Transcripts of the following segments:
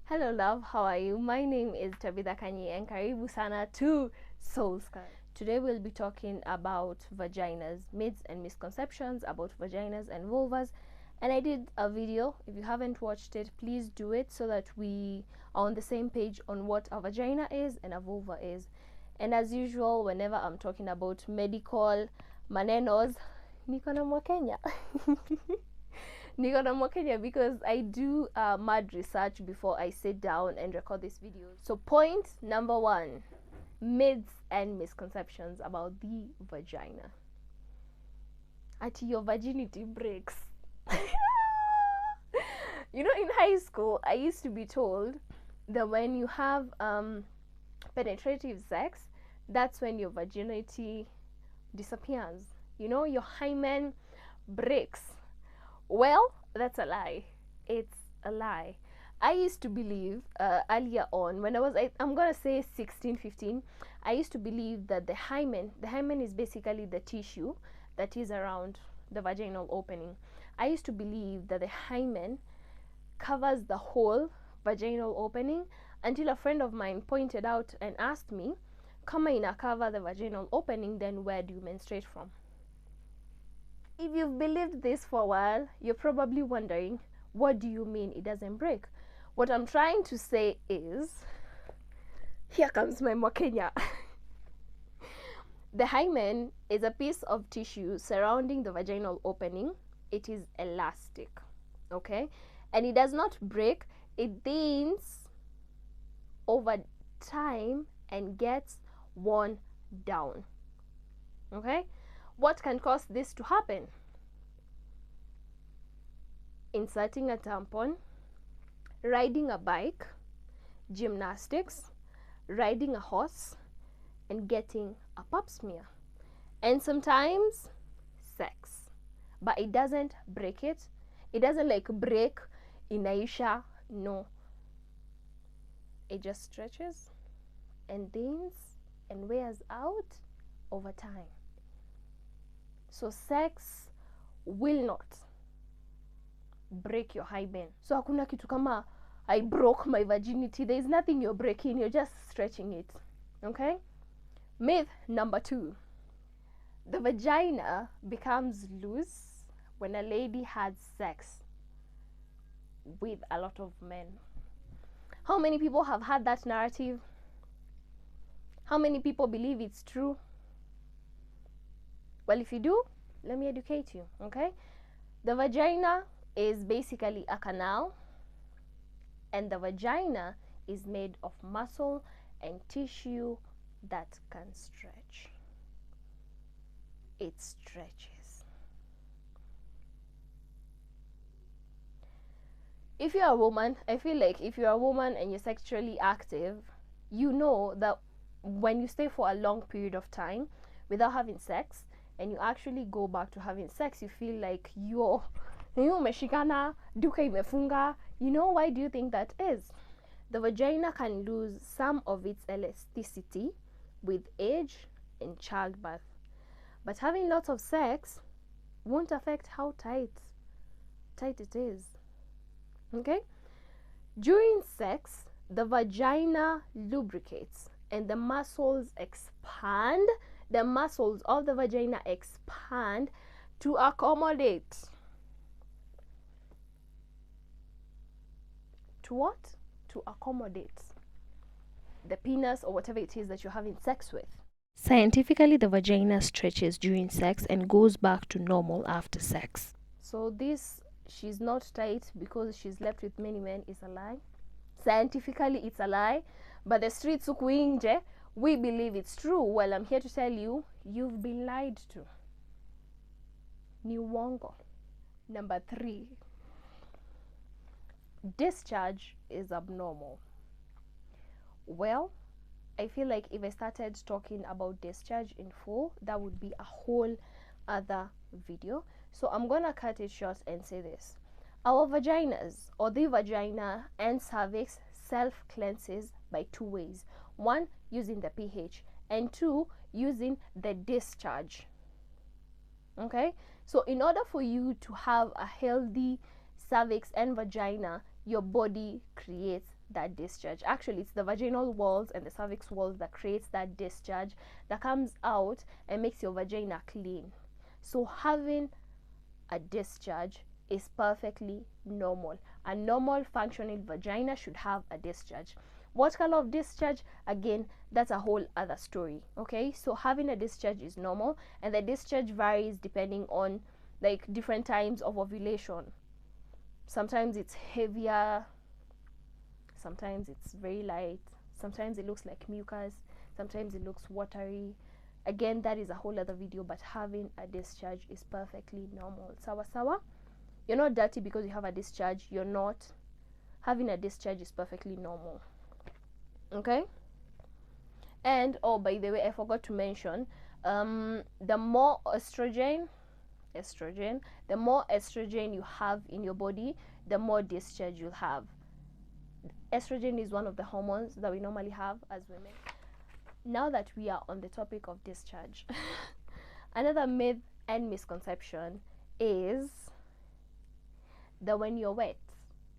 Hello love, how are you? My name is Tabitha Kanyi and karibu sana to Soul Sky. Today we'll be talking about vaginas, myths and misconceptions about vaginas and vulvas. And I did a video. If you haven't watched it, please do it so that we are on the same page on what a vagina is and a vulva is. And as usual, whenever I'm talking about medical manenos, niko na Mwakenya. Niko na Mwakenya because I do mad research before I sit down and record this video. So point number 1, myths and misconceptions about the vagina. Ati your virginity breaks. You know, in high school, I used to be told that when you have penetrative sex, that's when your virginity disappears. You know, your hymen breaks. Well, that's a lie. It's a lie. I used to believe earlier on, when I was, I'm going to say 16, 15, I used to believe that the hymen is basically the tissue that is around the vaginal opening. I used to believe that the hymen covers the whole vaginal opening until a friend of mine pointed out and asked me, kama ina cover the vaginal opening, then where do you menstruate from? If you've believed this for a while, you're probably wondering, what do you mean it doesn't break? What I'm trying to say is, here comes my Mwakenya. The hymen is a piece of tissue surrounding the vaginal opening. It is elastic, okay? And it does not break. It thins over time and gets worn down, okay? What can cause this to happen? Inserting a tampon, riding a bike, gymnastics, riding a horse, and getting a pap smear. And sometimes sex. But it doesn't break it. It doesn't like break inaisha. No. It just stretches and thins and wears out over time. So sex will not break your hymen. So hakuna kitu kama I broke my virginity. There is nothing you're breaking, you're just stretching it. Okay? Myth number 2. The vagina becomes loose when a lady has sex with a lot of men. How many people have had that narrative? How many people believe it's true? Well, if you do, let me educate you, okay? The vagina is basically a canal, and the vagina is made of muscle and tissue that can stretch. It stretches. If you're a woman, I feel like if you're a woman and you're sexually active, you know that when you stay for a long period of time without having sex, and you actually go back to having sex, you feel like you're meshikana, duka imefunga. You know, why do you think that is? The vagina can lose some of its elasticity with age and childbirth. But having lots of sex won't affect how tight it is. Okay? During sex, the vagina lubricates and the muscles expand. The muscles of the vagina expand to accommodate. To what? To accommodate the penis or whatever it is that you're having sex with. Scientifically, the vagina stretches during sex and goes back to normal after sex. So this, she's not tight because she slept with many men, is a lie. Scientifically, it's a lie. But the streets huku nje, we believe it's true. Well, I'm here to tell you, you've been lied to. Ni uongo. Number 3. Discharge is abnormal. Well, I feel like if I started talking about discharge in full, that would be a whole other video. So I'm gonna cut it short and say this. Our vaginas, or the vagina and cervix, self-cleanses by 2 ways. 1, using the pH, and 2, using the discharge. Okay? So in order for you to have a healthy cervix and vagina, your body creates that discharge. Actually, it's the vaginal walls and the cervix walls that creates that discharge that comes out and makes your vagina clean. So having a discharge is perfectly normal. A normal functioning vagina should have a discharge. What color of discharge? Again, that's a whole other story. Okay, so having a discharge is normal, and the discharge varies depending on like different times of ovulation. Sometimes it's heavier, sometimes it's very light, sometimes it looks like mucus, sometimes it looks watery. Again, that is a whole other video, but having a discharge is perfectly normal. Sawa sawa. You're not dirty because you have a discharge. You're not. Having a discharge is perfectly normal. Okay? And, oh, by the way, I forgot to mention, the more estrogen, the more estrogen you have in your body, the more discharge you'll have. Estrogen is one of the hormones that we normally have as women. Now that we are on the topic of discharge, another myth and misconception is that when you're wet,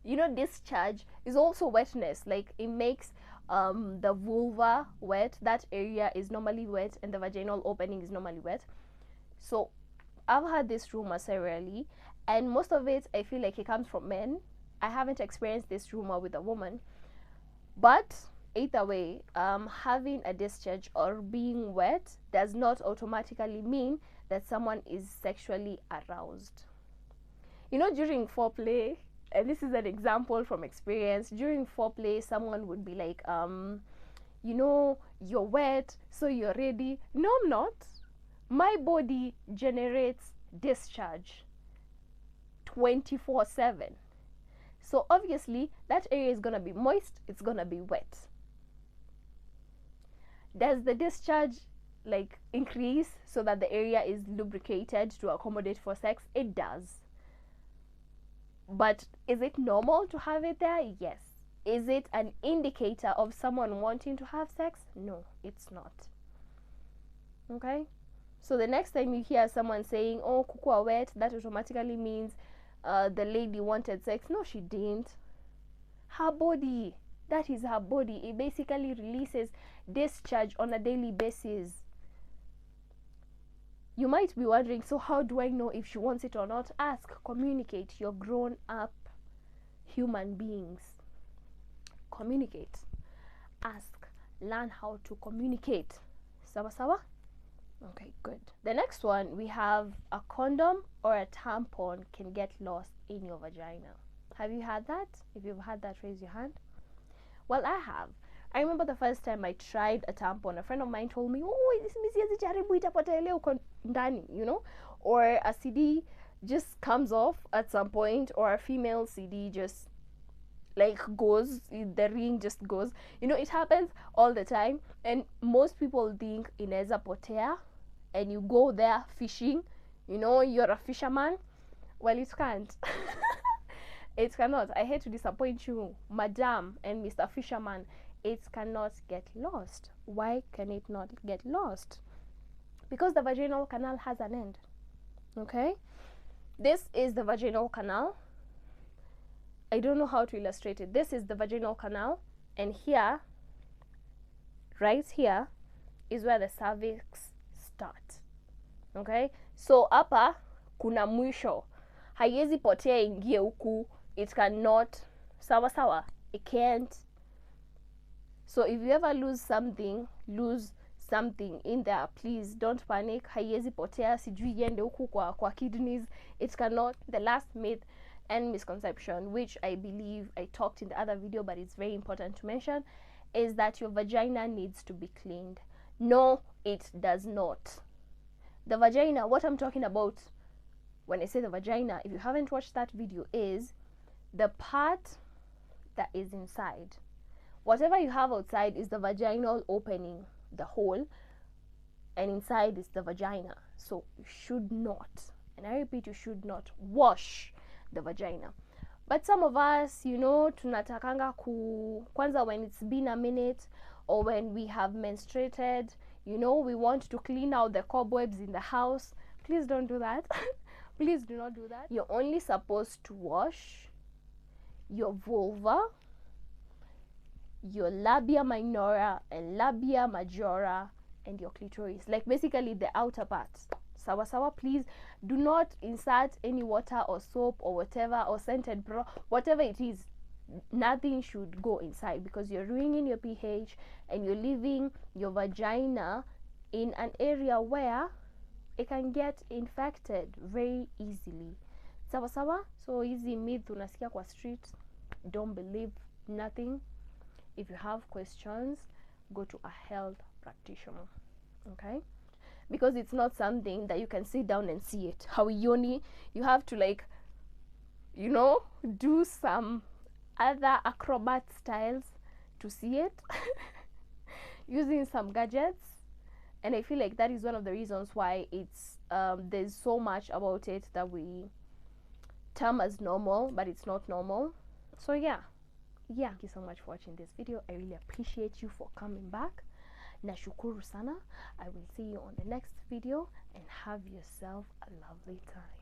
you know, discharge is also wetness. Like, it makes the vulva wet. That area is normally wet, and the vaginal opening is normally wet. So I've had this rumor severally, and most of it I feel like it comes from men. I haven't experienced this rumor with a woman, but either way, having a discharge or being wet does not automatically mean that someone is sexually aroused. You know, during foreplay, and this is an example from experience, during foreplay someone would be like, you know, you're wet, so you're ready. No, I'm not. My body generates discharge 24/7. So obviously that area is going to be moist, it's going to be wet. Does the discharge like increase so that the area is lubricated to accommodate for sex? It does. But is it normal to have it there? Yes. Is it an indicator of someone wanting to have sex? No, it's not. Okay? So the next time you hear someone saying, oh, kuku are wet, that automatically means the lady wanted sex. No, she didn't. Her body, that is her body. It basically releases discharge on a daily basis. You might be wondering, so how do I know if she wants it or not? Ask, communicate. You're grown up human beings. Communicate. Ask, learn how to communicate. Sawa sawa? Okay, good. The next one, we have a condom or a tampon can get lost in your vagina. Have you had that? If you've had that, raise your hand. Well, I have. I remember the first time I tried a tampon, a friend of mine told me, oh, this is jaribu itapotelea uko ndani, you know? Or a CD just comes off at some point, or a female CD just like goes, the ring just goes. You know, it happens all the time, and most people think ineza potea, and you go there fishing, you know, you're a fisherman. Well, it can't. It cannot. I hate to disappoint you, madam and Mr. Fisherman. It cannot get lost. Why can it not get lost? Because the vaginal canal has an end. Okay? This is the vaginal canal. I don't know how to illustrate it. This is the vaginal canal, and here, right here, is where the cervix starts. Okay? So hapa kuna mwisho. Haiwezi potea ingie huku. It cannot. Sawa sawa. It can't. So if you ever lose something in there, please don't panic. Haiwezi potea, sijui iende huku kwa kidneys. It cannot. The last myth and misconception, which I believe I talked in the other video, but it's very important to mention, is that your vagina needs to be cleaned. No, it does not. The vagina, what I'm talking about when I say the vagina, if you haven't watched that video, is the part that is inside. Whatever you have outside is the vaginal opening, the hole, and inside is the vagina. So you should not, and I repeat, you should not wash the vagina. But some of us, you know, tunatakanga kwanza when it's been a minute, or when we have menstruated, you know, we want to clean out the cobwebs in the house. Please don't do that. Please do not do that. You're only supposed to wash your vulva, your labia minora and labia majora and your clitoris, like basically the outer part. Sawa sawa. Please do not insert any water or soap or whatever, or scented bro, whatever it is. Nothing should go inside, because you're ruining your pH and you're leaving your vagina in an area where it can get infected very easily. Sawa sawa. So easy myth unasikia kwa street, don't believe nothing. If you have questions, go to a health practitioner, okay? Because it's not something that you can sit down and see it. How yoni, you have to, like, you know, do some other acrobat styles to see it using some gadgets. And I feel like that is one of the reasons why it's there's so much about it that we term as normal, but it's not normal. So yeah, thank you so much for watching this video. I really appreciate you for coming back. Nashukuru sana. I will see you on the next video, and have yourself a lovely time.